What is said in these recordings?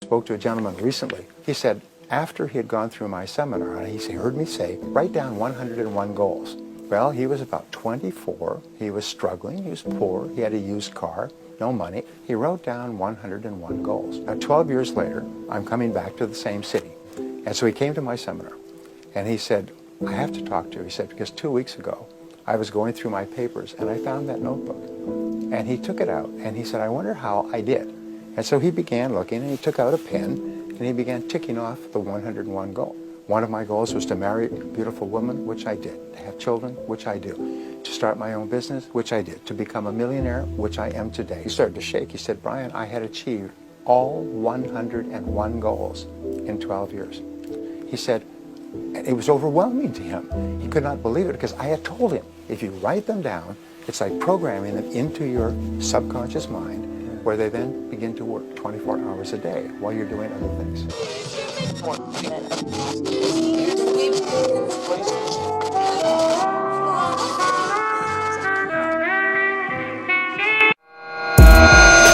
Spoke to a gentleman recently. He said, after he had gone through my seminar, and he heard me say, write down 101 goals. Well, he was about 24. He was struggling. He was poor. He had a used car, no money. He wrote down 101 goals. Now, 12 years later, I'm coming back to the same city. And so he came to my seminar, and he said, I have to talk to you. He said, because 2 weeks ago, I was going through my papers, and I found that notebook. And he took it out, and he said, I wonder how I did. And so he began looking, and he took out a pen, and he began ticking off the 101 goals. One of my goals was to marry a beautiful woman, which I did. To have children, which I do. To start my own business, which I did. To become a millionaire, which I am today. He started to shake. He said, Brian, I had achieved all 101 goals in 12 years. He said, and it was overwhelming to him. He could not believe it because I had told him, if you write them down, it's like programming them into your subconscious mind, where they then begin to work 24 hours a day while you're doing other things.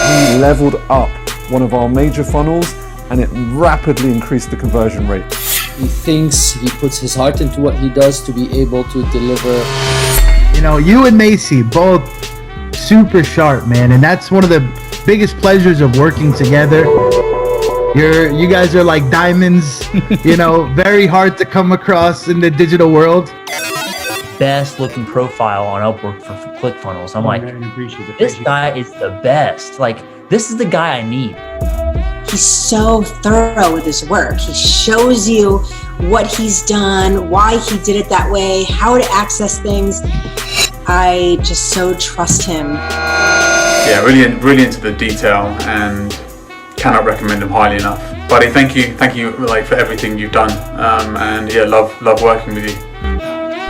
We leveled up one of our major funnels and it rapidly increased the conversion rate. He thinks he puts his heart into what he does to be able to deliver. You know, you and Macy, both super sharp, man, and that's one of the biggest pleasures of working together. You guys are like diamonds, you know, very hard to come across in the digital world. Best looking profile on Upwork for ClickFunnels. I'm like, this guy is the best. Like, this is the guy I need. He's so thorough with his work. He shows you what he's done, why he did it that way, how to access things. I just so trust him. Yeah, really into the detail and cannot recommend him highly enough. Buddy, thank you like for everything you've done. And yeah, love working with you.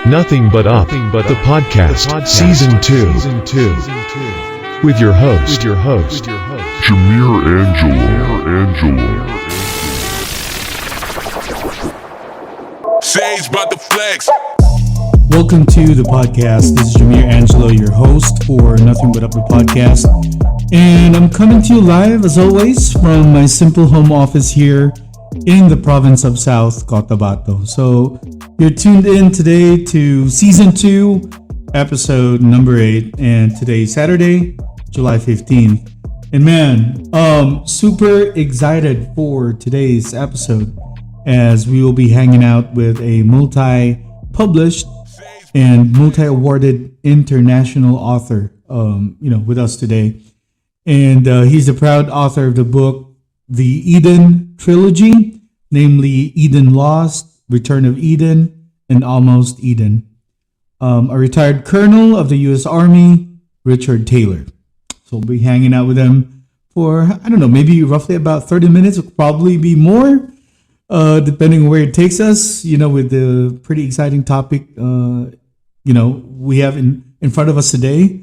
Nothing But Up, the podcast, season 2, with your host, Jameer Angelo. Sage about the flex. Welcome to the podcast. This is Jameer Angelo, your host for Nothing But Up the podcast. And I'm coming to you live, as always, from my simple home office here in the province of South Cotabato. So you're tuned in today to season 2, episode number 8, and today's Saturday, July 15th. And man, super excited for today's episode as we will be hanging out with a multi-published and multi-awarded international author, with us today. And he's the proud author of the book, The Eden Trilogy, namely Eden Lost, Return of Eden, and Almost Eden. A retired colonel of the U.S. Army, Richard Taylor. So we'll be hanging out with him for, maybe roughly about 30 minutes, or probably be more, depending on where it takes us, with the pretty exciting topic, we have in front of us today.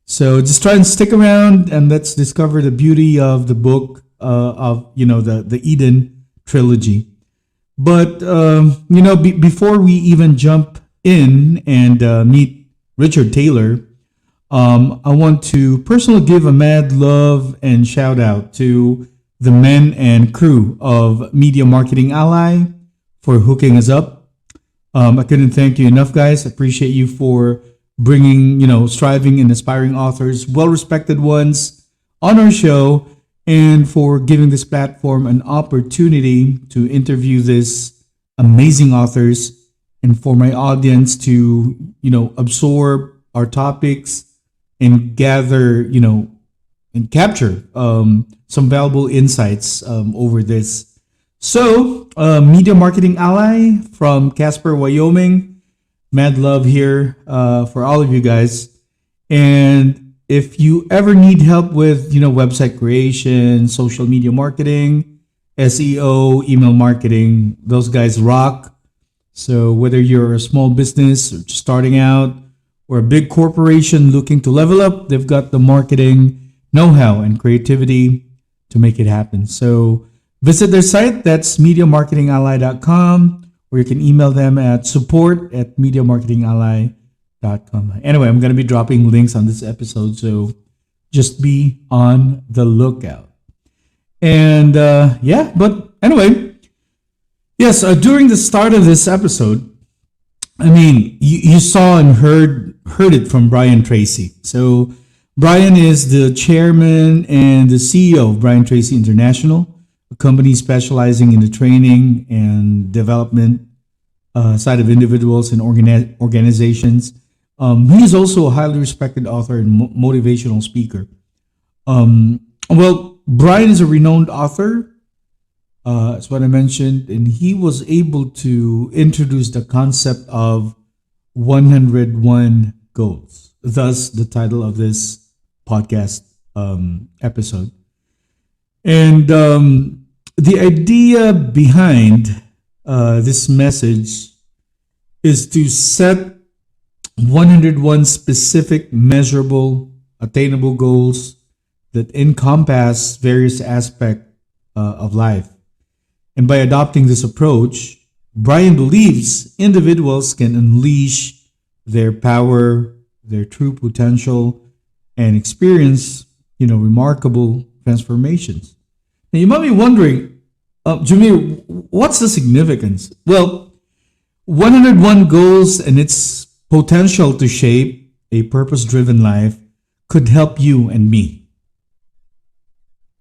So just try and stick around and let's discover the beauty of the book of the Eden Trilogy. But before we even jump in and meet Richard Taylor, I want to personally give a mad love and shout out to the men and crew of Media Marketing Ally for hooking us up. I couldn't thank you enough, guys. I appreciate you for bringing, striving and aspiring authors, well-respected ones, on our show, and for giving this platform an opportunity to interview these amazing authors and for my audience to, absorb our topics and gather, and capture some valuable insights over this. So, Media Marketing Ally from Casper, Wyoming. Mad love here for all of you guys. And if you ever need help with, website creation, social media marketing, SEO, email marketing, those guys rock. So whether you're a small business or just starting out or a big corporation looking to level up, they've got the marketing know-how and creativity to make it happen. So visit their site. That's MediaMarketingAlly.com. or you can email them at support@MediaMarketingAlly.com. Anyway, I'm going to be dropping links on this episode, so just be on the lookout. And yeah, but anyway, yes, during the start of this episode, I mean, you saw and heard it from Brian Tracy. So Brian is the chairman and the CEO of Brian Tracy International, a company specializing in the training and development side of individuals and organizations. He is also a highly respected author and motivational speaker. Well, Brian is a renowned author, that's what I mentioned, and he was able to introduce the concept of 101 goals. Thus, the title of this podcast episode. And the idea behind this message is to set 101 specific, measurable, attainable goals that encompass various aspects of life. And by adopting this approach, Brian believes individuals can unleash their power, their true potential, and experience, remarkable transformations. Now, you might be wondering, Jameer, what's the significance? Well, 101 goals and its potential to shape a purpose-driven life could help you and me.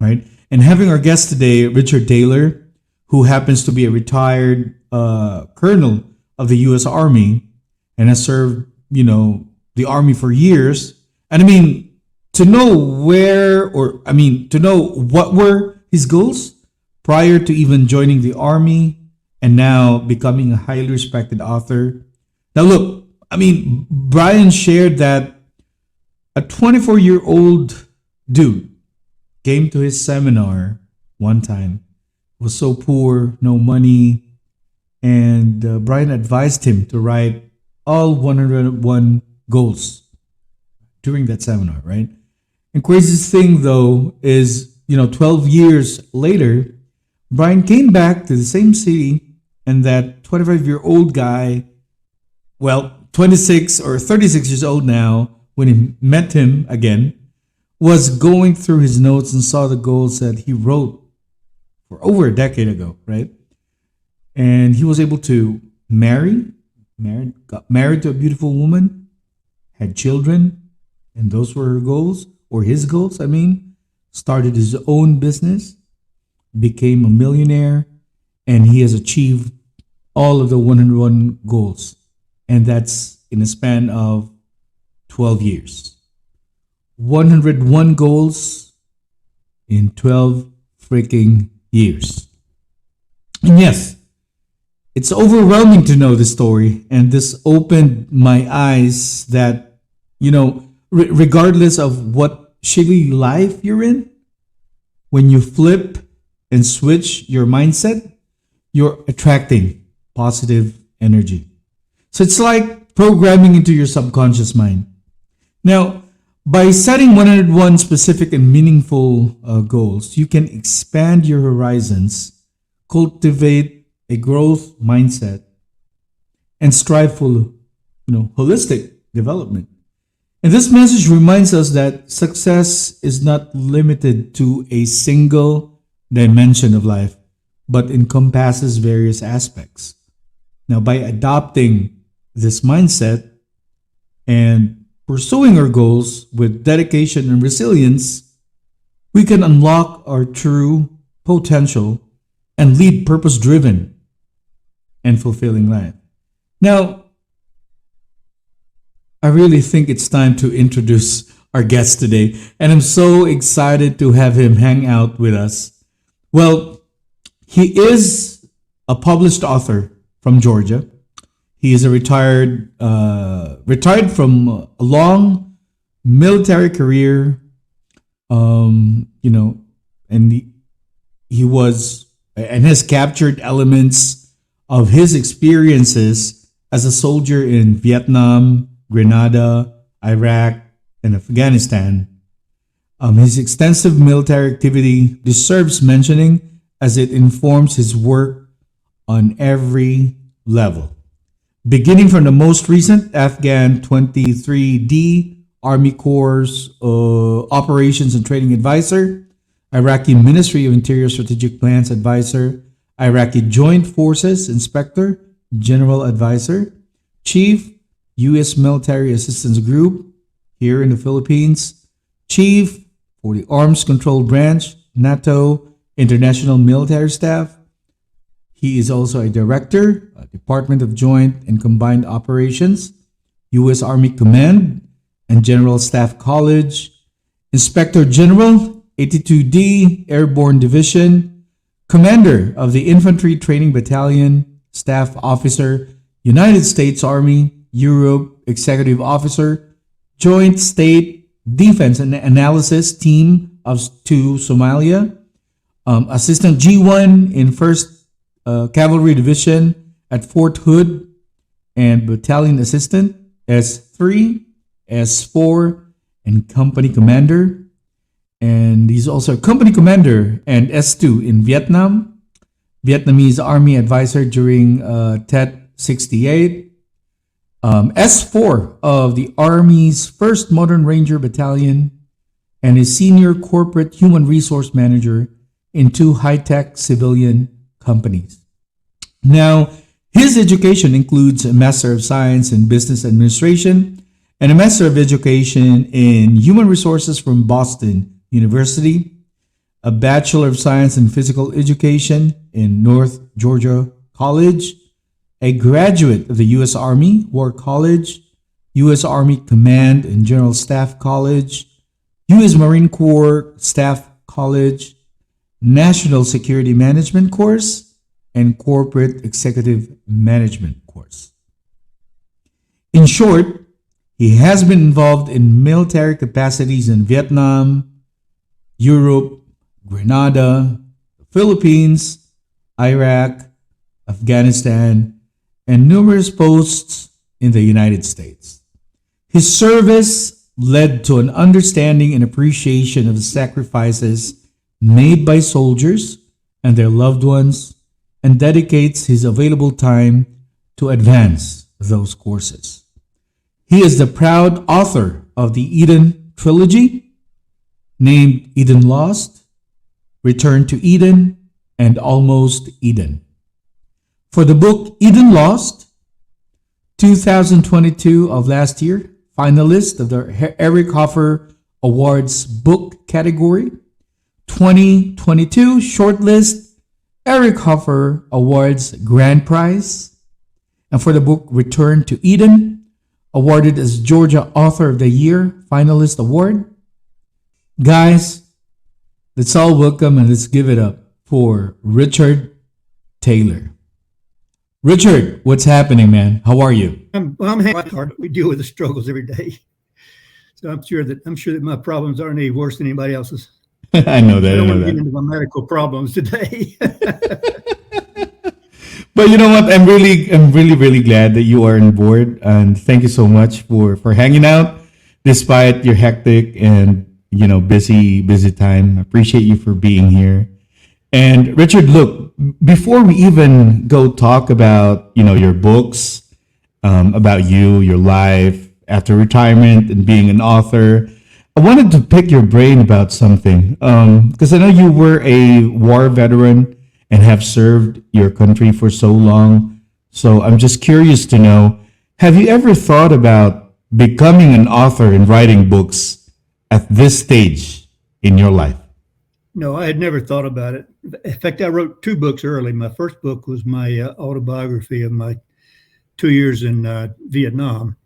Right? And having our guest today, Richard Taylor, who happens to be a retired colonel of the U.S. Army and has served, the Army for years. And I mean, to know what were his goals prior to even joining the Army and now becoming a highly respected author. Now, look, I mean, Brian shared that a 24-year-old dude came to his seminar one time, was so poor, no money, and Brian advised him to write all 101 goals during that seminar, right? And craziest thing though is, 12 years later, Brian came back to the same city, and that 25-year-old guy, 26 or 36 years old now, when he met him again, was going through his notes and saw the goals that he wrote for over a decade ago, right? And he was able to got married to a beautiful woman, had children, and those were her goals, or his goals, started his own business, became a millionaire, and he has achieved all of the 101 goals. And that's in a span of 12 years. 101 goals in 12 freaking years. And yes, it's overwhelming to know this story, and this opened my eyes that, regardless of what shitty life you're in, when you flip and switch your mindset, you're attracting positive energy. So it's like programming into your subconscious mind. Now, by setting 101 specific and meaningful goals, you can expand your horizons, cultivate a growth mindset, and strive for, holistic development. And this message reminds us that success is not limited to a single dimension of life, but encompasses various aspects. Now, by adopting this mindset and pursuing our goals with dedication and resilience, we can unlock our true potential and lead purpose-driven and fulfilling life. Now, I really think it's time to introduce our guest today, and I'm so excited to have him hang out with us. Well, he is a published author from Georgia. He is a retired from a long military career, and he was and has captured elements of his experiences as a soldier in Vietnam, Grenada, Iraq, and Afghanistan. His extensive military activity deserves mentioning as it informs his work on every level. Beginning from the most recent Afghan 23D Army Corps Operations and Training Advisor, Iraqi Ministry of Interior Strategic Plans Advisor, Iraqi Joint Forces Inspector, General Advisor, Chief, U.S. Military Assistance Group here in the Philippines, Chief for the Arms Control Branch, NATO International Military Staff. He is also a Director, Department of Joint and Combined Operations, U.S. Army Command and General Staff College, Inspector General, 82D Airborne Division, Commander of the Infantry Training Battalion, Staff Officer, United States Army, Europe Executive Officer, Joint State Defense and Analysis Team to Somalia, Assistant G1 in 1st Cavalry Division at Fort Hood, and Battalion Assistant, S3, S4, and Company Commander. And he's also a Company Commander and S2 in Vietnam, Vietnamese Army Advisor during TET 68, S4 of the Army's 1st Modern Ranger Battalion, and is Senior Corporate Human Resource Manager in 2 high-tech civilian companies. Now, his education includes a Master of Science in Business Administration and a Master of Education in Human Resources from Boston University, a Bachelor of Science in Physical Education in North Georgia College, a graduate of the U.S. Army War College, U.S. Army Command and General Staff College, U.S. Marine Corps Staff College, National Security Management course, and Corporate Executive Management course. In short, he has been involved in military capacities in Vietnam, Europe, Grenada, the Philippines, Iraq, Afghanistan, and numerous posts in the United States. His service led to an understanding and appreciation of the sacrifices made by soldiers and their loved ones, and dedicates his available time to advance those courses. He is the proud author of the Eden trilogy, named Eden Lost, Return to Eden, and Almost Eden. For the book Eden Lost, 2022 of last year, finalist of the Eric Hoffer Awards book category, 2022 shortlist Eric Hoffer Awards Grand Prize, and for the book Return to Eden, awarded as Georgia Author of the Year finalist award. Guys, let's all welcome and let's give it up for Richard Taylor. Richard, what's happening, man? How are you? I'm hard. We deal with the struggles every day, so I'm sure that my problems aren't any worse than anybody else's. I know that. I don't want to get into my medical problems today. But you know what? I'm really glad that you are on board, and thank you so much for hanging out despite your hectic and busy time. I appreciate you for being here. And Richard, look, before we even go talk about your books, about your life after retirement and being an author, I wanted to pick your brain about something, because I know you were a war veteran and have served your country for so long. So I'm just curious to know, have you ever thought about becoming an author and writing books at this stage in your life? No, I had never thought about it. In fact, I wrote 2 books early. My first book was my autobiography of my 2 years in Vietnam,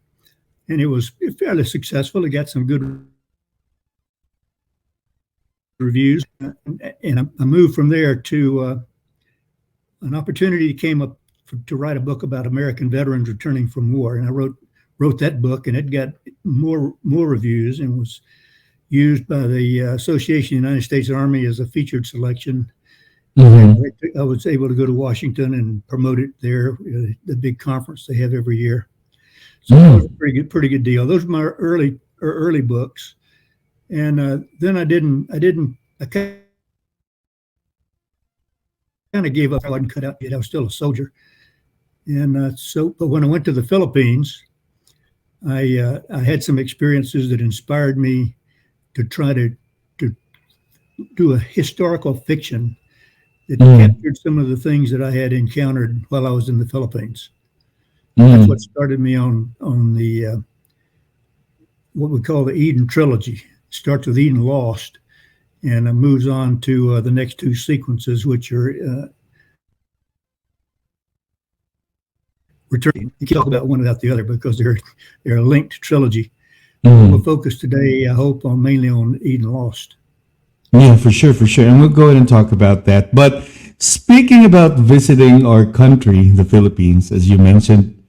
and it was fairly successful. It got some good reviews, and I moved from there to an opportunity came up to write a book about American veterans returning from war, and I wrote that book, and it got more reviews and was used by the Association of the United States Army as a featured selection. Mm-hmm. I was able to go to Washington and promote it there, the big conference they have every year. So that was a pretty good deal. Those were my early books. And then I kind of gave up. I wasn't cut out yet. I was still a soldier. And but when I went to the Philippines, I had some experiences that inspired me to try to do a historical fiction that Mm. captured some of the things that I had encountered while I was in the Philippines. That's what started me on the what we call the Eden trilogy. Starts with Eden Lost, and it moves on to the next two sequences, which are returning. You can't talk about one without the other because they're a linked trilogy. We'll focus today, I hope, mainly on Eden Lost. Yeah, for sure. And we'll go ahead and talk about that. But speaking about visiting our country, the Philippines, as you mentioned,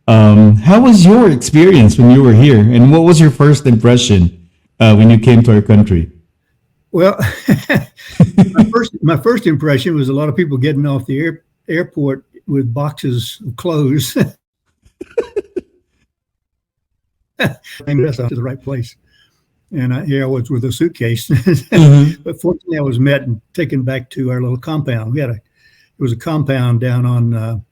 how was your experience when you were here? And what was your first impression when you came to our country? Well, my first impression was a lot of people getting off the airport with boxes of clothes. And that's to the right place. And I was with a suitcase. But fortunately, I was met and taken back to our little compound. It was a compound down on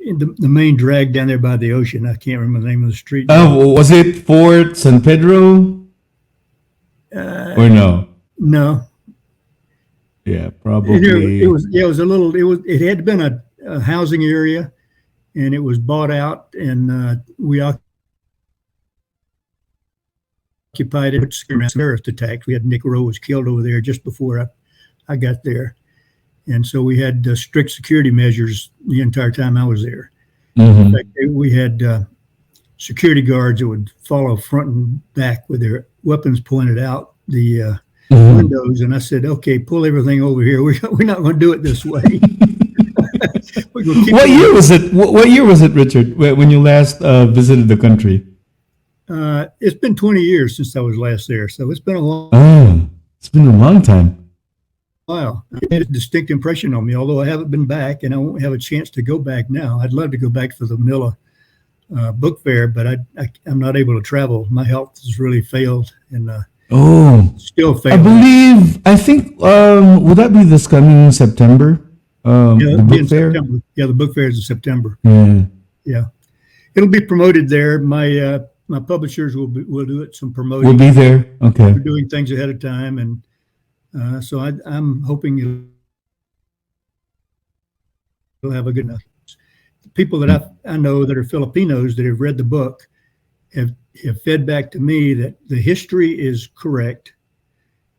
in the main drag down there by the ocean. I can't remember the name of the street. Oh, was it Fort San Pedro? Or no? No. Yeah, probably. It had been a housing area, and it was bought out, and we occupied it. Terrorist attacks. We had Nick Rowe was killed over there just before I got there, and so we had strict security measures the entire time I was there. In fact, we had security guards that would follow front and back with their weapons pointed out the windows, and I said, "Okay, pull everything over here. We're not going to do it this way." What year was it? What year was it, Richard, when you last visited the country? It's been 20 years since I was last there, so it's been a long. Oh, it's been a long time. Wow, it made a distinct impression on me. Although I haven't been back, and I won't have a chance to go back now. I'd love to go back for the Manila book fair, but I'm not able to travel. My health has really failed, and still failing. I think would that be this coming September? The book fair? September. Yeah, the book fair is in September. Yeah. It'll be promoted there. My publishers will do it, some promoting. We'll be there. Okay. We're doing things ahead of time, and so I'm hoping it'll have a good enough. People that I know that are Filipinos that have read the book have fed back to me that the history is correct,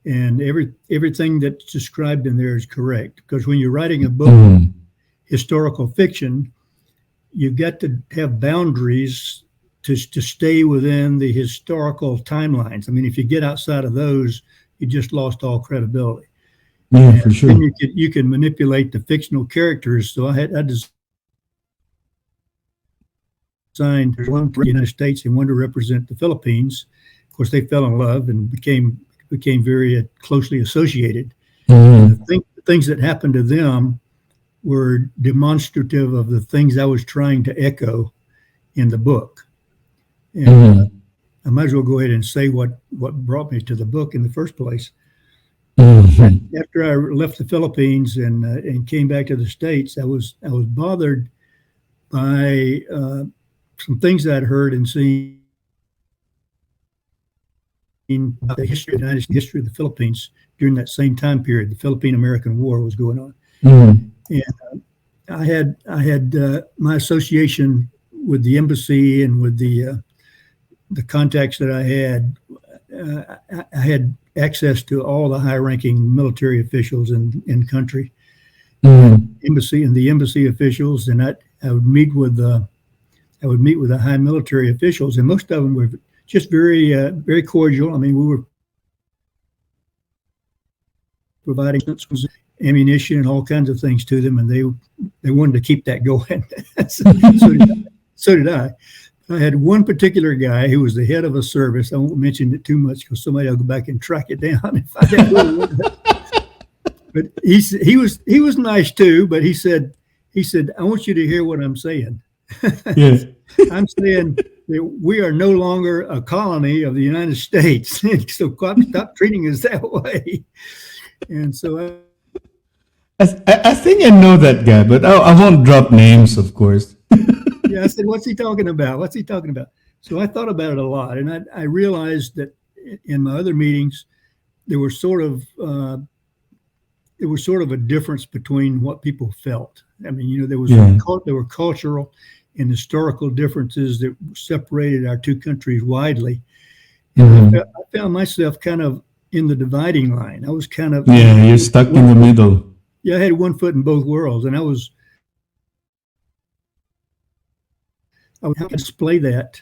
and everything that's described in there is correct. Because when you're writing a book, historical fiction, you've got to have boundaries to stay within the historical timelines. I mean, if you get outside of those, you just lost all credibility. Yeah, for sure. Then you can manipulate the fictional characters. So I designed one for the United States and one to represent the Philippines. Of course, they fell in love and became very closely associated. The things that happened to them were demonstrative of the things I was trying to echo in the book. And I might as well go ahead and say what brought me to the book in the first place. After I left the Philippines and came back to the States, I was bothered by some things that I'd heard and seen about the history of the United States, history of the Philippines during that same time period. The Philippine-American War was going on, and I had my association with the embassy and with the contacts that I had access to all the high-ranking military officials in country, embassy and the embassy officials, and I would meet with the high military officials, and most of them were just very very cordial. I mean, we were providing ammunition and all kinds of things to them, and they wanted to keep that going. So did I. I had one particular guy who was the head of a service. I won't mention it too much because somebody will go back and track it down and find out who it was. But he was nice too. But he said, I want you to hear what I'm saying. Yes. I'm saying that we are no longer a colony of the United States. So stop treating us that way. And so I think I know that guy, but I won't drop names, of course. Yeah, I said, what's he talking about? What's he talking about? So I thought about it a lot, and I realized that in my other meetings, there was sort of a difference between what people felt. I mean, you know, there were cultural and historical differences that separated our two countries widely. And I found myself kind of in the dividing line. I was kind of you're stuck in the middle. Yeah, I had one foot in both worlds, and I would have to display that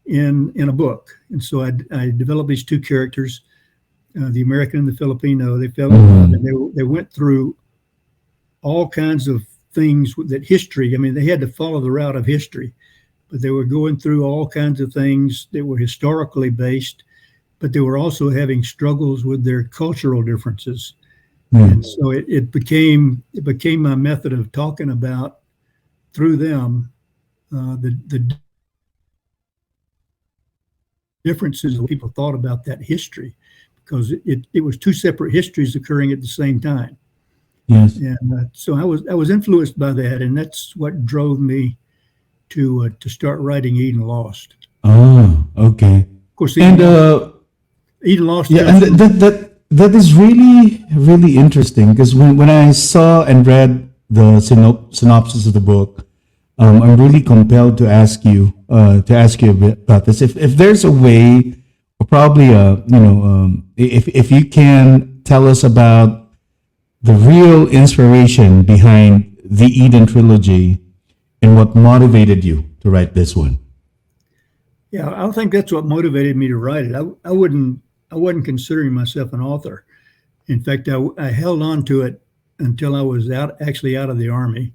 in a book. And so I developed these two characters, the American and the Filipino. They fell in love, and they went through all kinds of things that history. I mean, they had to follow the route of history, but they were going through all kinds of things that were historically based, but they were also having struggles with their cultural differences. And so it became my method of talking about through them the differences that people thought about that history, because it was two separate histories occurring at the same time. Yes. And so I was influenced by that, and that's what drove me to start writing Eden Lost. Oh, okay. Of course, Eden Lost. Yeah, and that is really, really interesting, because when I saw and read the synopsis of the book, I'm really compelled to ask you a bit about this. If there's a way, or probably if you can tell us about the real inspiration behind the Eden trilogy and what motivated you to write this one. Yeah, I think that's what motivated me to write it. I wasn't considering myself an author. In fact, I held on to it until I was out of the Army.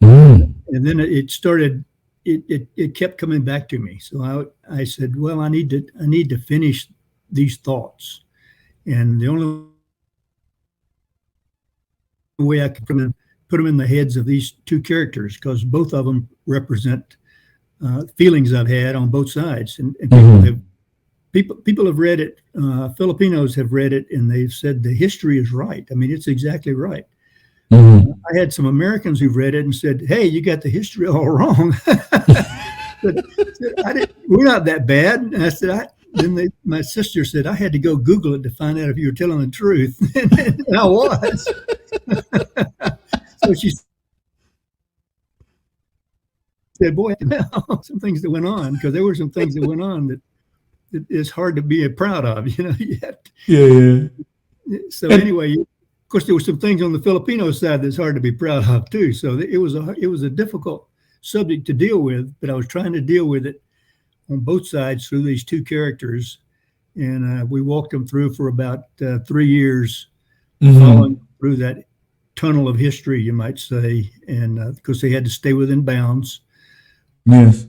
And then it kept coming back to me. So I said, well, I need to finish these thoughts. And the only way I could put them in the heads of these two characters, because both of them represent feelings I've had on both sides. And people have read it. Filipinos have read it, and they've said the history is right. I mean, it's exactly right. I had some Americans who've read it and said, "Hey, you got the history all wrong." But we're not that bad. And I said, my sister said, I had to go Google it to find out if you were telling the truth. And I was. So she said, boy, some things that went on, because there were some things that went on that it's hard to be proud of, you know. Yeah. So anyway, of course, there were some things on the Filipino side that's hard to be proud of too. So it was a difficult subject to deal with, but I was trying to deal with it on both sides through these two characters, and we walked them through for about 3 years, following through that tunnel of history, you might say, and because they had to stay within bounds. Yes.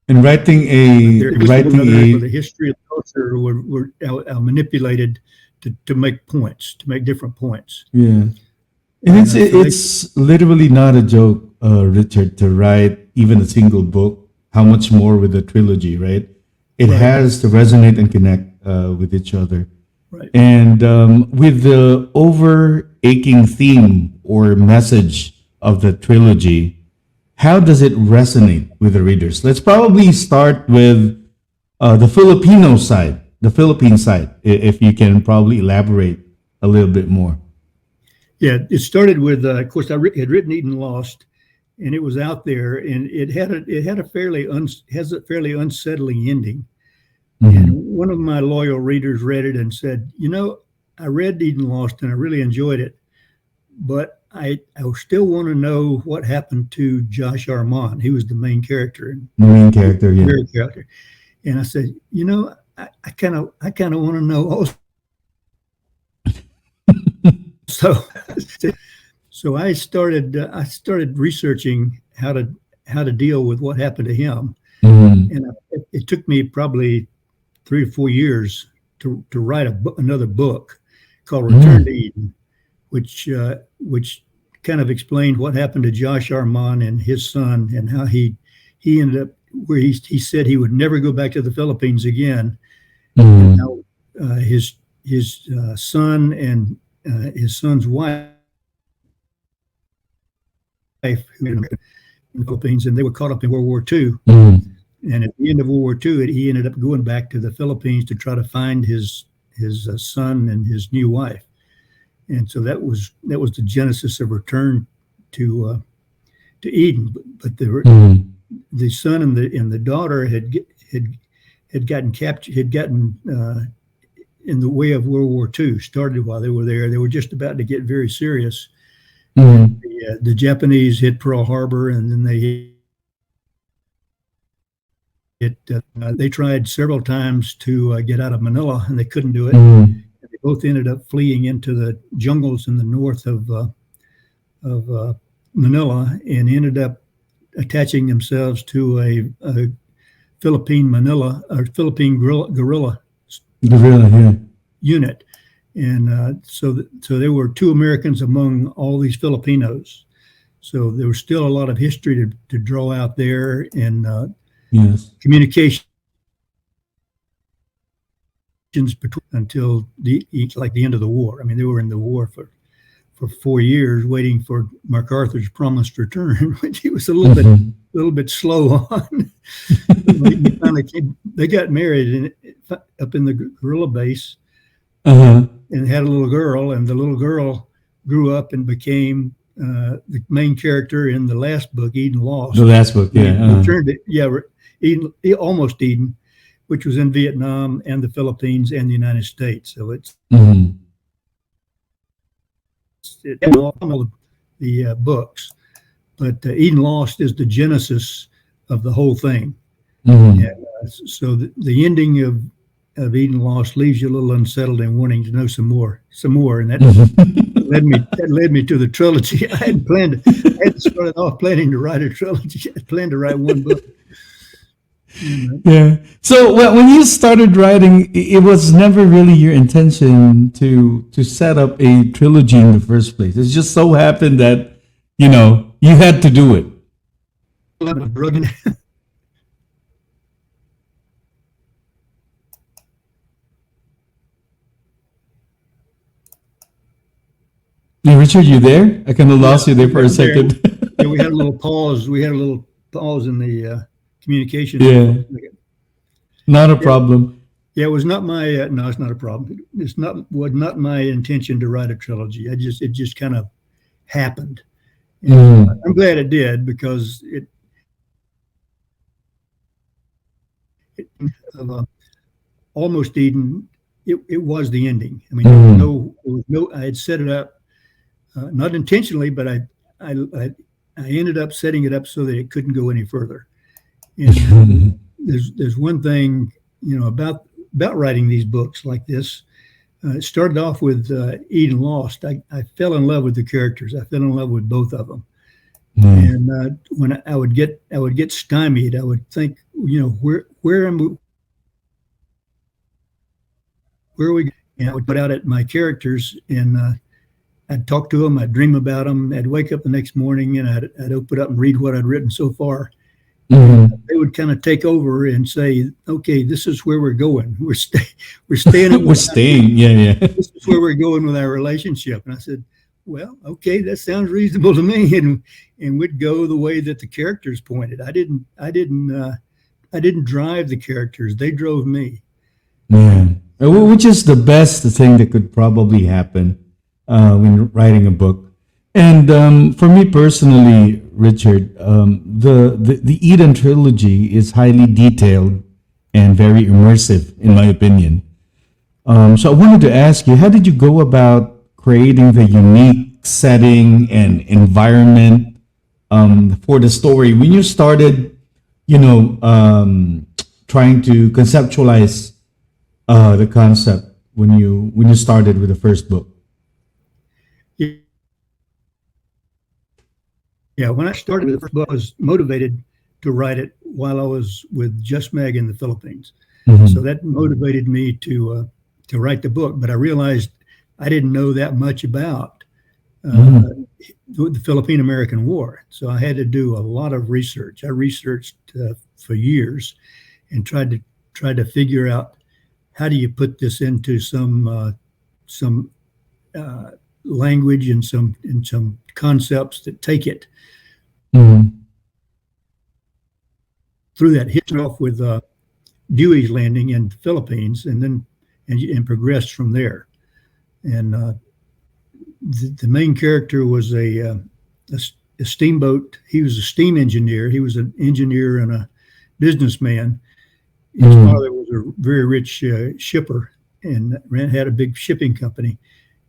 And writing the history of culture were manipulated to make points, to make different points. Yeah. And it's literally not a joke, Richard, to write even a single book. How much more with a trilogy, right? It has to resonate and connect with each other. Right. And with the overarching theme or message of the trilogy, how does it resonate with the readers? Let's probably start with the Filipino side, the Philippine side, if you can probably elaborate a little bit more. Yeah, it started with, of course, I had written Eden Lost, and it was out there, and it has a fairly unsettling ending. And one of my loyal readers read it and said, you know, I read Eden Lost and I really enjoyed it, but I still want to know what happened to Josh Armand. He was the main character. Character. And I said, you know, I kind of want to know also. So I started researching how to deal with what happened to him, and it took me probably 3 or 4 years to write another book called Return to Eden, which kind of explained what happened to Josh Armand and his son, and how he ended up where he said he would never go back to the Philippines again. And how his son and his son's wife who in the Philippines, and they were caught up in World War II. And at the end of World War II, he ended up going back to the Philippines to try to find his his son and his new wife, and so that was the genesis of return to Eden. But the son and the daughter had gotten captured, had gotten in the way of World War II. Started while they were there. They were just about to get very serious. The Japanese hit Pearl Harbor, and then they tried several times to get out of Manila, and they couldn't do it. They both ended up fleeing into the jungles in the north of Manila, and ended up attaching themselves to a Philippine guerrilla unit. And so there were two Americans among all these Filipinos. So there was still a lot of history to draw out there, and communications between until the end of the war. I mean, they were in the war for 4 years, waiting for MacArthur's promised return, which he was a little bit slow on. He finally came. They got married up in the guerrilla base, and had a little girl, and the little girl grew up and became the main character in the last book, Eden Lost. The last book, yeah. Returned to, Eden, almost Eden, which was in Vietnam and the Philippines and the United States. So it's all the books, but Eden Lost is the genesis of the whole thing. And, so the ending of Eden Lost leaves you a little unsettled and wanting to know some more, and that led me to the trilogy. I had started off planning to write a trilogy. I planned to write one book. Yeah. So when you started writing, it was never really your intention to set up a trilogy in the first place. It just so happened that you had to do it. Hey, Richard, you there? I kind of lost you there for a second. Yeah, we had a little pause. We had a little pause in the communication. Yeah. Not a problem. Yeah, it was not my. No, it's not a problem. Was not my intention to write a trilogy. It just kind of happened. And I'm glad it did, because Almost Eden. It was the ending. I mean, there was no. I had set it up. Not intentionally, but I ended up setting it up so that it couldn't go any further. And there's one thing about writing these books like this. It started off with Eden Lost. I fell in love with the characters. I fell in love with both of them. And when I would get stymied, I would think, where are we? And I would put out at my characters, and I'd talk to them, I'd dream about them, I'd wake up the next morning, and I'd open up and read what I'd written so far. They would kind of take over and say, okay, this is where we're going. We're staying. We're staying. Yeah. This is where we're going with our relationship. And I said, well, okay, that sounds reasonable to me. And we'd go the way that the characters pointed. I didn't drive the characters. They drove me. Yeah. Which is the best thing that could probably happen when writing a book. And for me personally, Richard, the Eden trilogy is highly detailed and very immersive, in my opinion. So I wanted to ask you, how did you go about creating the unique setting and environment for the story when you started, trying to conceptualize the concept when you started with the first book? Yeah, when I started with the first book, I was motivated to write it while I was with Just Meg in the Philippines. So that motivated me to write the book. But I realized I didn't know that much about the Philippine-American War. So I had to do a lot of research. I researched for years and tried to figure out, how do you put this into some language and some concepts that take it through that. Hit off with Dewey's landing in the Philippines, and then and progressed from there. And the main character was a steamboat. He was a steam engineer. He was an engineer and a businessman. His father was a very rich shipper and had a big shipping company.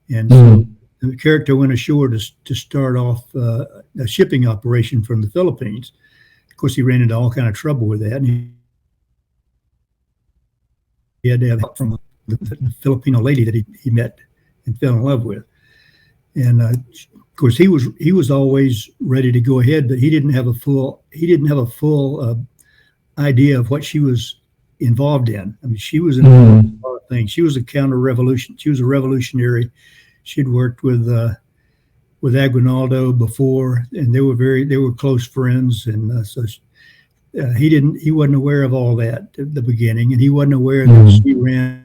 And so the character went ashore to start off a shipping operation from the Philippines. Of course, he ran into all kind of trouble with that. And he had to have help from the Filipino lady that he met and fell in love with. And of course, he was always ready to go ahead, but he didn't have a full idea of what she was involved in. I mean, she was involved in a lot of things. She was a counter-revolution. She was a revolutionary. She'd worked with Aguinaldo before, and they were close friends. And so he wasn't aware of all that at the beginning, and he wasn't aware that she ran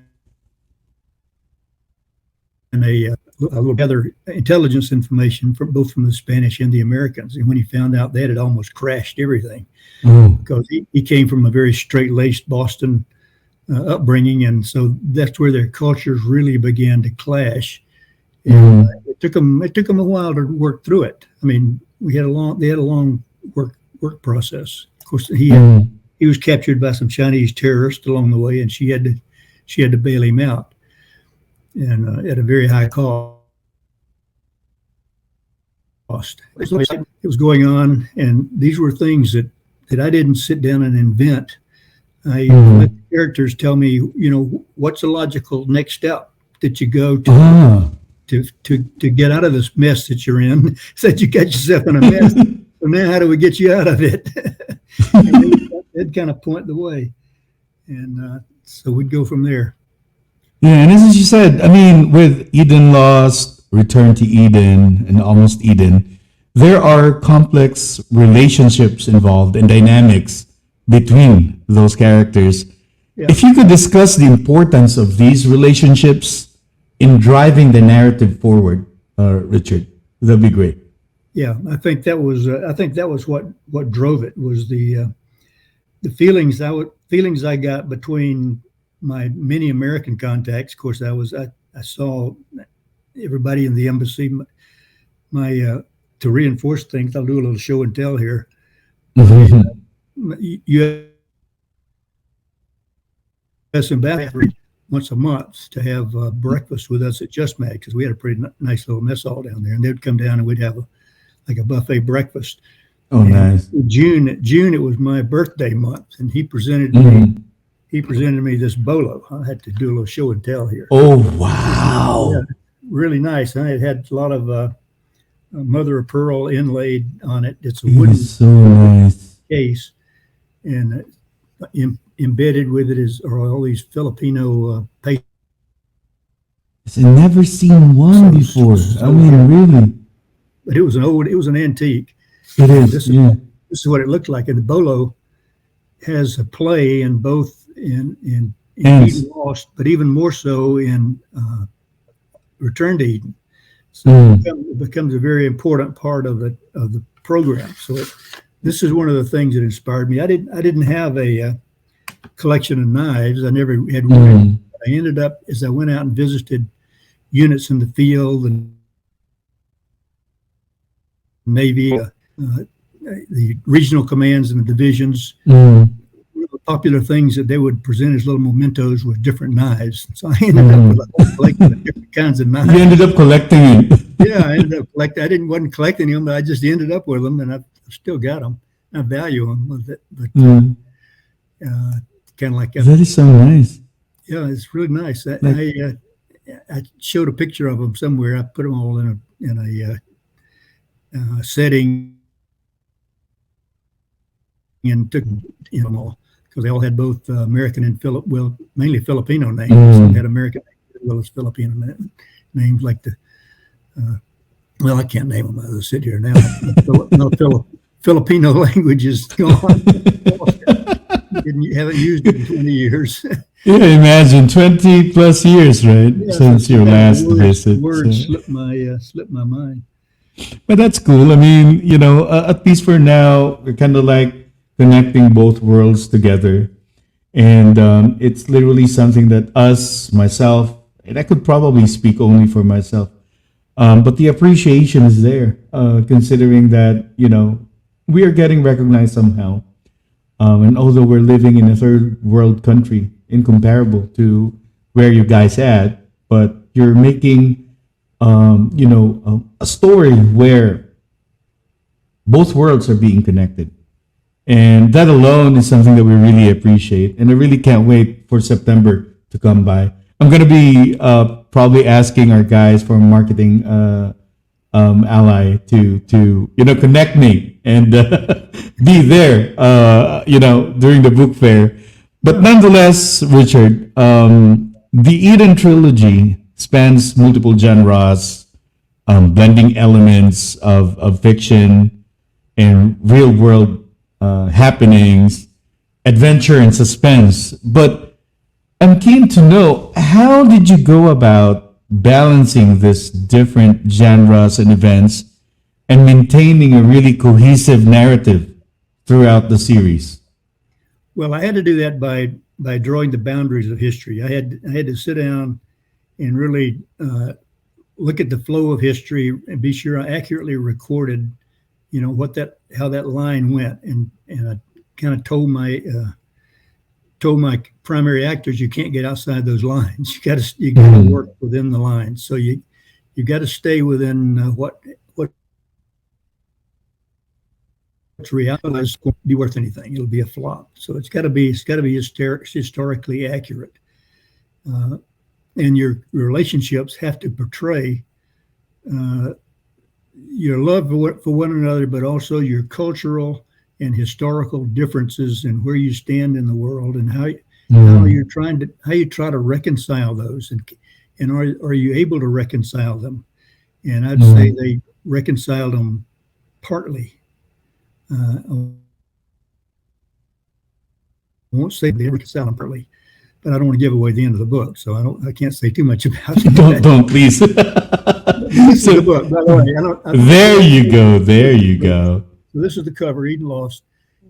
a little gather intelligence information from both from the Spanish and the Americans. And when he found out that, it almost crashed everything, because he came from a very straight-laced Boston upbringing, and so that's where their cultures really began to clash. And it took them a while to work through it. I mean, they had a long work process. Of course, he was captured by some Chinese terrorists along the way, and she had to bail him out, and at a very high cost. It was going on, and these were things that I didn't sit down and invent. I let the characters tell me, what's the logical next step that you go to get out of this mess that you're in. Said you got yourself in a mess. So now how do we get you out of it? They'd kind of point the way, and so we'd go from there. Yeah, and as you said, I mean, with Eden Lost, Return to Eden, and Almost Eden, there are complex relationships involved and dynamics between those characters. Yeah. If you could discuss the importance of these relationships in driving the narrative forward, Richard, that'd be great. Yeah, I think that was what drove it, was the feelings I got between my many American contacts. Of course, I saw everybody in the embassy. My to reinforce things, I'll do a little show and tell here. U.S. ambassador once a month to have breakfast with us at Just Mag, because we had a pretty nice little mess hall down there, and they'd come down and we'd have a buffet breakfast. Oh, and nice. June it was my birthday month, and he presented me this bolo. I had to do a little show and tell here. Oh, wow. Yeah, really nice. And it had a lot of mother of pearl inlaid on it. It's a wooden so nice case, and embedded with it are all these Filipino pastries. I've never seen one before. I mean, really. But it was an antique. It is. This is what it looked like. And the bolo has a play in both in Eden Lost, but even more so in Return to Eden. So it becomes a very important part of the program. So this is one of the things that inspired me. I didn't have a collection of knives. I never had one. I ended up, as I went out and visited units in the field and Navy, the regional commands and the divisions, one of the popular things that they would present as little mementos with different knives. So I ended up with a whole collection of different kinds of knives. You ended up collecting it. Yeah, I ended up collecting. Wasn't collecting them, but I just ended up with them, and I've still got them. I value them with it, but kind of like that. That is so nice. Yeah, it's really nice. I showed a picture of them somewhere. I put them all in a setting and took them all, because they all had both American and mainly Filipino names. They had American as well as Filipino names, like I can't name them. I'll sit here now. Filipino language is gone. Haven't used it in 20 years. Yeah, imagine 20 plus years, right? Yeah, since your last visit. Words slipped my mind. But that's cool. I mean, at least for now, we're kind of like connecting both worlds together. And it's literally something that myself, and I could probably speak only for myself, but the appreciation is there, considering that, we are getting recognized somehow. And although we're living in a third world country, incomparable to where you guys at, but you're making, a story where both worlds are being connected. And that alone is something that we really appreciate. And I really can't wait for September to come by. I'm going to be probably asking our guys for marketing ally to connect me and be there, during the book fair. But nonetheless, Richard, the Eden trilogy spans multiple genres, blending elements of fiction and real world happenings, adventure and suspense. But I'm keen to know, how did you go about balancing this different genres and events and maintaining a really cohesive narrative throughout the series? Well, I had to do that by drawing the boundaries of history. I had to sit down and really look at the flow of history and be sure I accurately recorded, how that line went, and I kind of told my primary actors, you can't get outside those lines. You got to work within the lines. So you got to stay within what's reality. Otherwise, it won't be worth anything. It'll be a flop. So it's got to be historically accurate, and your relationships have to portray your love for one another, but also your cultural and historical differences and where you stand in the world, and how you try to reconcile those, and are you able to reconcile them? And I'd say they reconciled them partly. I won't say they reconciled them partly, but I don't want to give away the end of the book, so I can't say too much about it. Don't please. So, the book, by the way, there you go. So this is the cover, Eden Lost,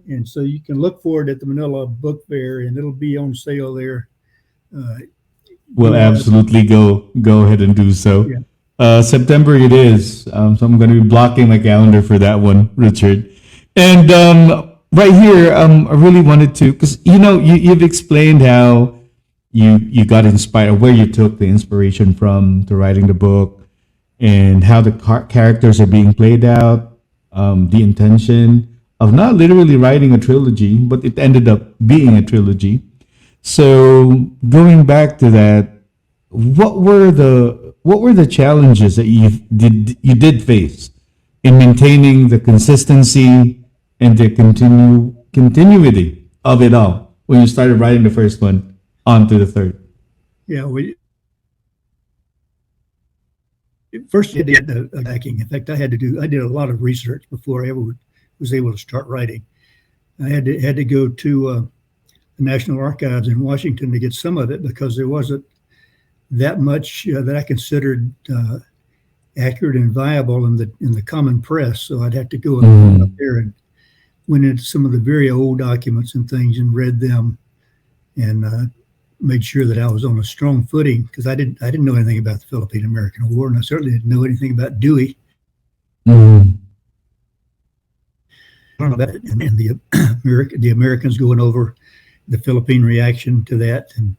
and so you can look for it at the Manila Book Fair, and it'll be on sale there. We'll absolutely go ahead and do so. Yeah. September it is, so I'm going to be blocking my calendar for that one, Richard. And right here, I really wanted to, because you've explained how you got inspired, where you took the inspiration from to writing the book, and how the characters are being played out, the intention of not literally writing a trilogy, but it ended up being a trilogy. So going back to that, what were the challenges that you did face in maintaining the consistency and the continuity of it all when you started writing the first one on to the third? Yeah, first I did the backing. In fact, I did a lot of research before I ever was able to start writing. I had to go to the National Archives in Washington to get some of it, because there wasn't that much that I considered accurate and viable in the common press. So I'd have to go up there and went into some of the very old documents and things and read them, and made sure that I was on a strong footing, because I didn't know anything about the Philippine-American War, and I certainly didn't know anything about Dewey. I don't know about it, and the Americans going over the Philippine reaction to that, and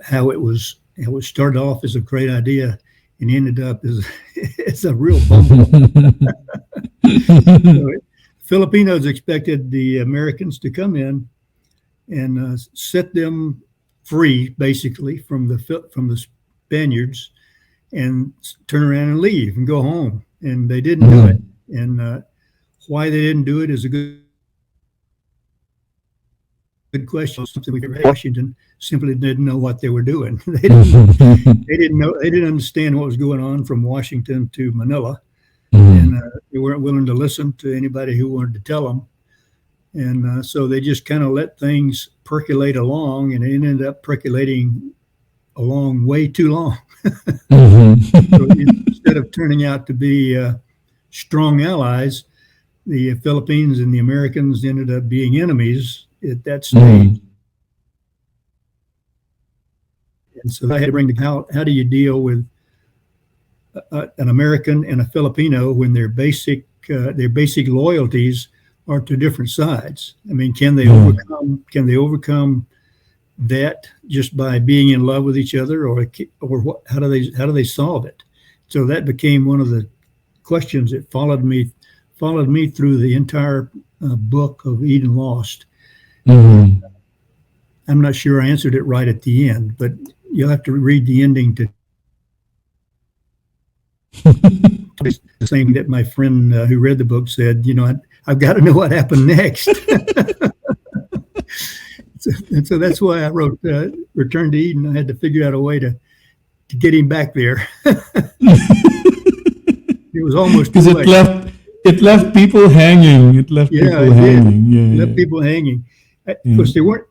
how it was started off as a great idea and ended up as it's a real bumble. So, Filipinos expected the Americans to come in and set them free, basically, from the Spaniards, and turn around and leave and go home. And they didn't do it. And why they didn't do it is a good question. Something we heard. Washington simply didn't know what they were doing. They didn't understand what was going on from Washington to Manila, and they weren't willing to listen to anybody who wanted to tell them. And so they just kind of let things percolate along, and it ended up percolating along way too long. So instead of turning out to be strong allies, the Philippines and the Americans ended up being enemies, at that stage. Mm. And so I had to bring how do you deal with an American and a Filipino when their basic loyalties are to different sides? I mean, can they overcome that just by being in love with each other, or what, how do they solve it? So that became one of the questions that followed me through the entire book of Eden Lost. Mm-hmm. I'm not sure I answered it right at the end, but you'll have to read the ending to the same that my friend who read the book said, I've got to know what happened next. so that's why I wrote Return to Eden. I had to figure out a way to get him back there. It was almost because it left people hanging. It left people hanging. Of course, they weren't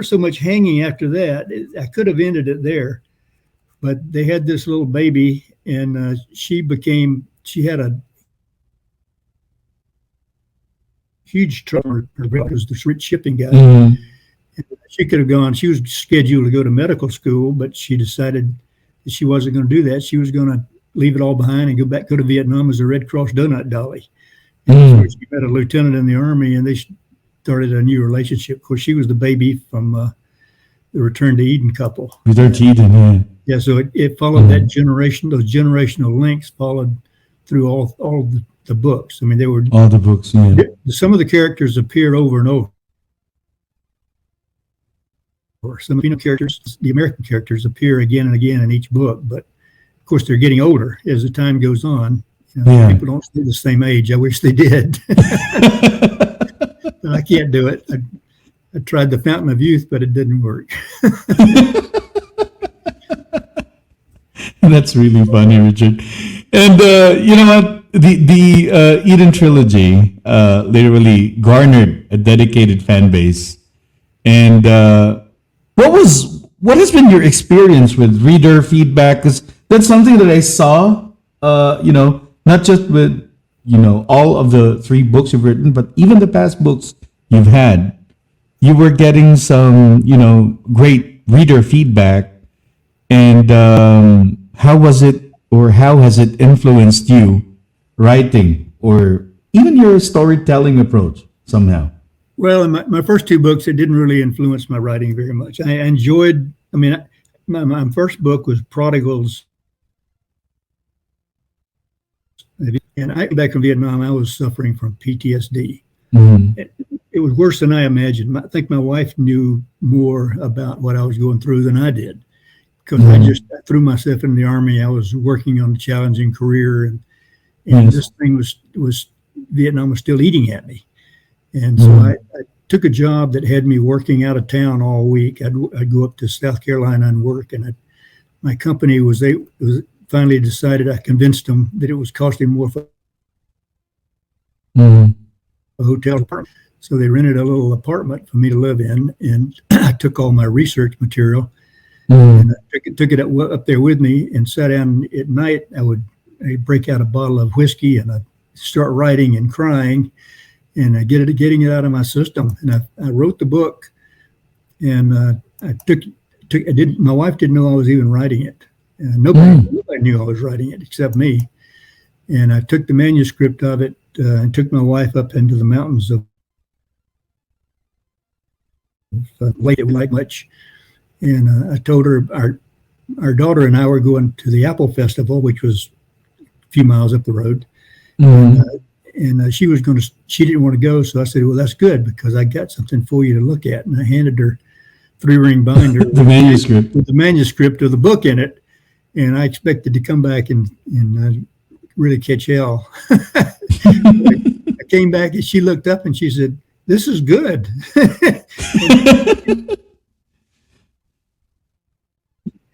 so much hanging after that. I could have ended it there, but they had this little baby, and she had a huge trouble. Her brother was the rich shipping guy. Mm-hmm. She could have gone. She was scheduled to go to medical school, but she decided that she wasn't going to do that. She was going to leave it all behind and go to Vietnam as a Red Cross donut dolly. And so she met a lieutenant in the Army, and they started a new relationship. Of course, she was the baby from the Return to Eden couple. Return to Eden, yeah. Yeah, so it followed that generation. Those generational links followed through all the books. I mean, they were all the books. Yeah. Some of the characters appear over and over. Or some of the characters, the American characters, appear again and again in each book. But of course, they're getting older as the time goes on. People don't stay the same age. I wish they did. But I can't do it. I tried the Fountain of Youth, but it didn't work. That's really funny, Richard. And you know what? The Eden trilogy literally garnered a dedicated fan base. And what has been your experience with reader feedback? Because that's something that I saw. Not just with all of the 3 books you've written, but even the past books you've had. You were getting some great reader feedback. And how was it, or how has it influenced you writing, or even your storytelling approach somehow? Well, in my first 2 books, it didn't really influence my writing very much. I enjoyed, my first book was Prodigals. And back in Vietnam, I was suffering from PTSD. Mm-hmm. It was worse than I imagined. I think my wife knew more about what I was going through than I did, because I threw myself in the Army. I was working on a challenging career, and this thing was Vietnam was still eating at me. And so I took a job that had me working out of town all week. I'd go up to South Carolina and work, and my company was finally decided, I convinced them that it was costing more for a hotel apartment. So they rented a little apartment for me to live in, and I took all my research material and I took it up there with me, and sat down at night. I'd break out a bottle of whiskey, and I'd start writing and crying, and getting it out of my system. And I wrote the book, and my wife didn't know I was even writing it. Nobody knew I was writing it except me. And I took the manuscript of it and took my wife up into the mountains of Lake that we like much. And I told her our daughter and I were going to the Apple Festival, which was a few miles up the road. And she didn't want to go. So I said, well, that's good, because I got something for you to look at. And I handed her 3-ring binder the manuscript with the manuscript of the book in it. And I expected to come back and really catch hell. I came back, and she looked up and she said, "This is good."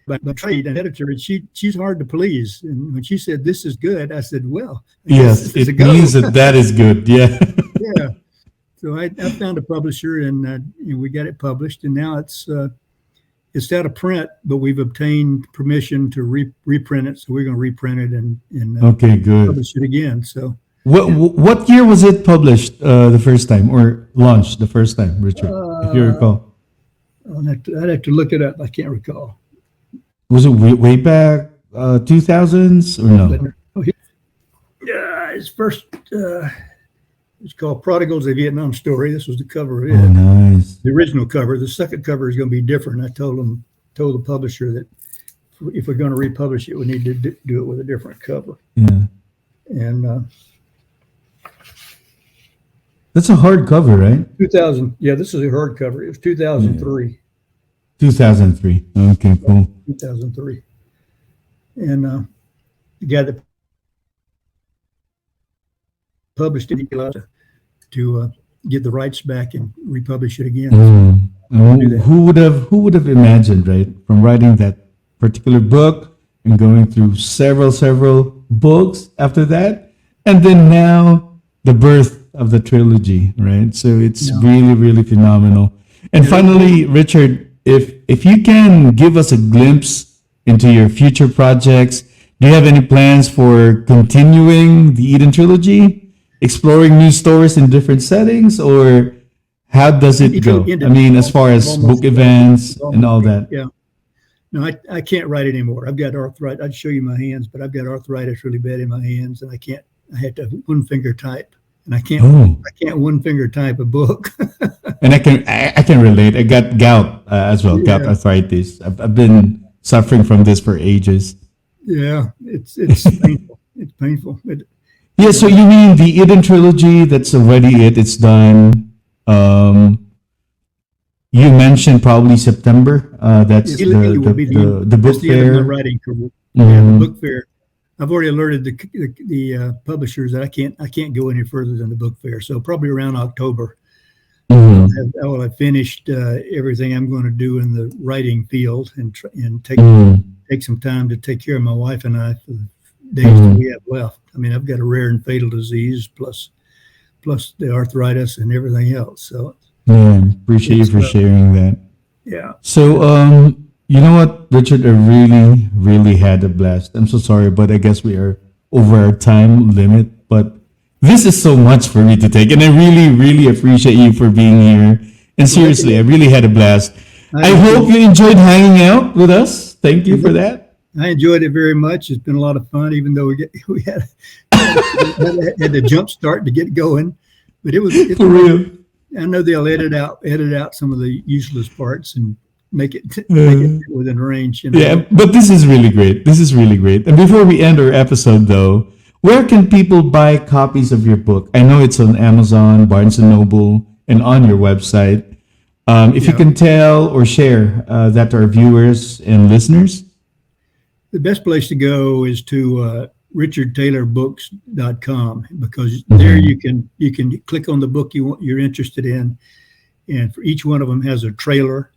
But trade and editor, and she's hard to please. And when she said, "This is good," I said, "Well, yes, it means that is good." Yeah. Yeah. So I found a publisher, and we got it published, and now it's out of print, but we've obtained permission to reprint it. So we're going to reprint it and okay, good. Publish it again. So What year was it published the first time, or launched the first time, Richard? If you recall, I'd have to look it up. I can't recall. Was it way back 2000s or no? Yeah, his first. It's called "Prodigals: A Vietnam Story." This was the cover of it. Oh, nice. The original cover. The second cover is going to be different. I told the publisher that if we're going to republish it, we need to do it with a different cover. Yeah. And That's a hard cover, right? 2000. Yeah, this is a hardcover. It was 2003. 2003. Okay, cool. 2003. And the guy that published it, he allowed to get the rights back and republish it again. Who would have imagined, right? From writing that particular book and going through several books after that, and then now the birth of the trilogy, right? So it's really phenomenal. And finally, Richard, if you can give us a glimpse into your future projects, do you have any plans for continuing the Eden trilogy? Exploring new stories in different settings, or how does it go? I mean, as far as book events and all that. Yeah. No, I can't write anymore. I've got arthritis. I'd show you my hands, but I've got arthritis really bad in my hands, and I had to one finger type, and I can't one finger type a book. And I can relate. I got gout as well, gout arthritis. I've been suffering from this for ages. Yeah, it's painful. It's painful. Yeah, so you mean the Eden trilogy? That's already it. It's done. You mentioned probably September. That's the book fair. The writing career. Yeah, the book fair. I've already alerted the publishers that I can't go any further than the book fair. So probably around October, I will have finished everything I'm going to do in the writing field and take some time to take care of my wife and I for the days that we have left. I mean, I've got a rare and fatal disease plus the arthritis and everything else. So appreciate you for sharing that. Yeah. So you know what, Richard, I really had a blast. I'm so sorry, but I guess we are over our time limit. But this is so much for me to take, and I really appreciate you for being here. And seriously, I really had a blast. I hope you enjoyed hanging out with us. Thank you for that. I enjoyed it very much. It's been a lot of fun, even though we had to jump start to get going. But it's for real. I know they'll edit out some of the useless parts and make it within range. You know? Yeah, but this is really great. And before we end our episode, though, where can people buy copies of your book? I know it's on Amazon, Barnes & Noble, and on your website. If you can tell or share that to our viewers and listeners. The best place to go is to richardtaylorbooks.com, because there you can click on the book you're interested in, and for each one of them has a trailer.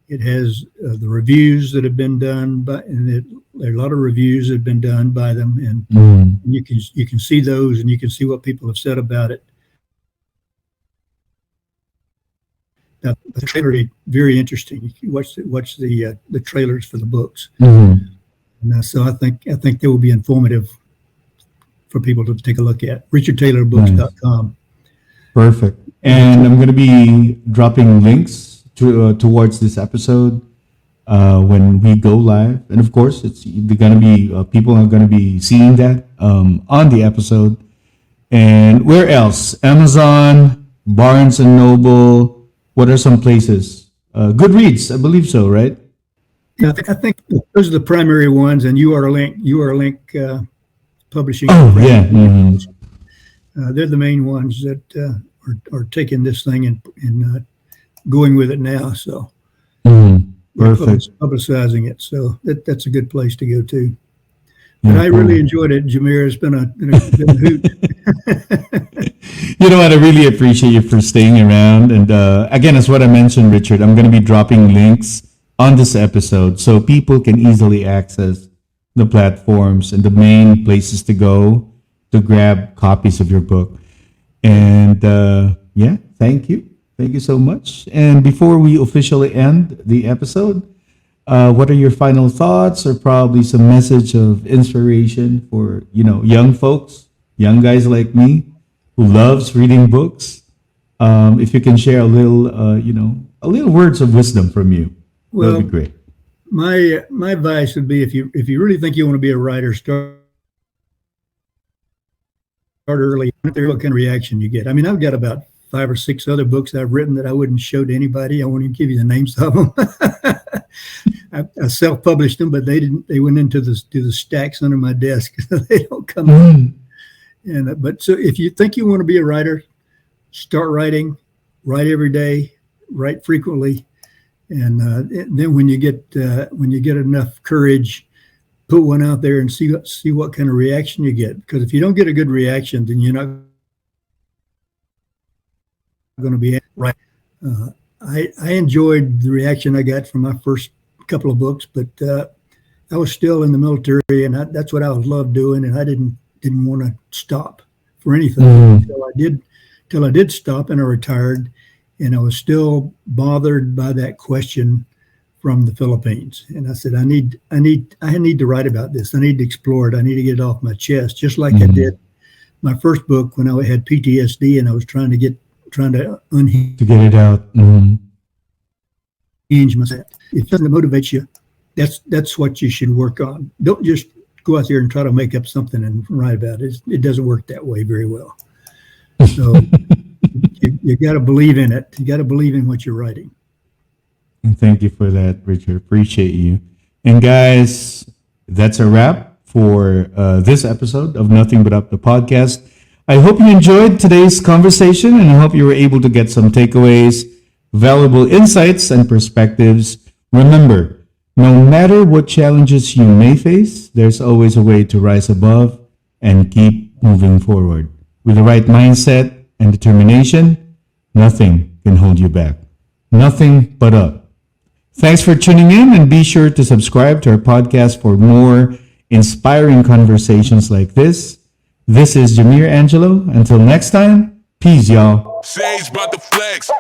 It has the reviews that have been done there are a lot of reviews that have been done by them, and you can see those, and you can see what people have said about it. Now, the trailer is very interesting. You watch the trailers for the books. So I think they will be informative for people to take a look at. richardtaylorbooks.com. Perfect. And I'm going to be dropping links towards this episode when we go live. And of course, they're going to be people are going to be seeing that on the episode. And where else? Amazon, Barnes and Noble. What are some places? Goodreads, I believe so, right? Yeah, I think those are the primary ones, and URLink publishing. Oh, yeah. They're the main ones that are taking this thing and going with it now. So perfect. Publicizing it. So that's a good place to go to. But I really enjoyed it, Jameer. It's been a hoot. You know what? I really appreciate you for staying around. And again, as what I mentioned, Richard, I'm going to be dropping links on this episode so people can easily access the platforms and the main places to go to grab copies of your book. And thank you so much. And before we officially end the episode, what are your final thoughts, or probably some message of inspiration for young folks young guys like me who loves reading books. If you can share a little, a little words of wisdom from you, Well, that'd be great. my advice would be if you really think you want to be a writer, start early. What kind of reaction you get? I mean, I've got about 5 or 6 other books I've written that I wouldn't show to anybody. I won't even give you the names of them. I self-published them, but they didn't. They went into the stacks under my desk. They don't come out. And but so if you think you want to be a writer, start writing. Write every day. Write frequently. And then when you get enough courage, put one out there and see what kind of reaction you get. Because if you don't get a good reaction, then you're not going to be right. I enjoyed the reaction I got from my first couple of books, but I was still in the military, and that's what I loved doing, and I didn't want to stop for anything until I did stop, and I retired. And I was still bothered by that question from the Philippines. And I said, I need to write about this. I need to explore it. I need to get it off my chest, just like I did my first book when I had PTSD and I was trying to unhinge To get it out. myself. If something motivates you, that's what you should work on. Don't just go out there and try to make up something and write about it. It doesn't work that way very well. So you got to believe in it. You got to believe in what you're writing. And thank you for that, Richard. Appreciate you. And guys, that's a wrap for this episode of Nothing But Up the podcast. I hope you enjoyed today's conversation, and I hope you were able to get some takeaways, valuable insights, and perspectives. Remember, no matter what challenges you may face, there's always a way to rise above and keep moving forward. With the right mindset and determination, nothing can hold you back. Nothing but up. Thanks for tuning in, and be sure to subscribe to our podcast for more inspiring conversations like this. This is Jameer Angelo. Until next time, peace, y'all. Sage brought the flex.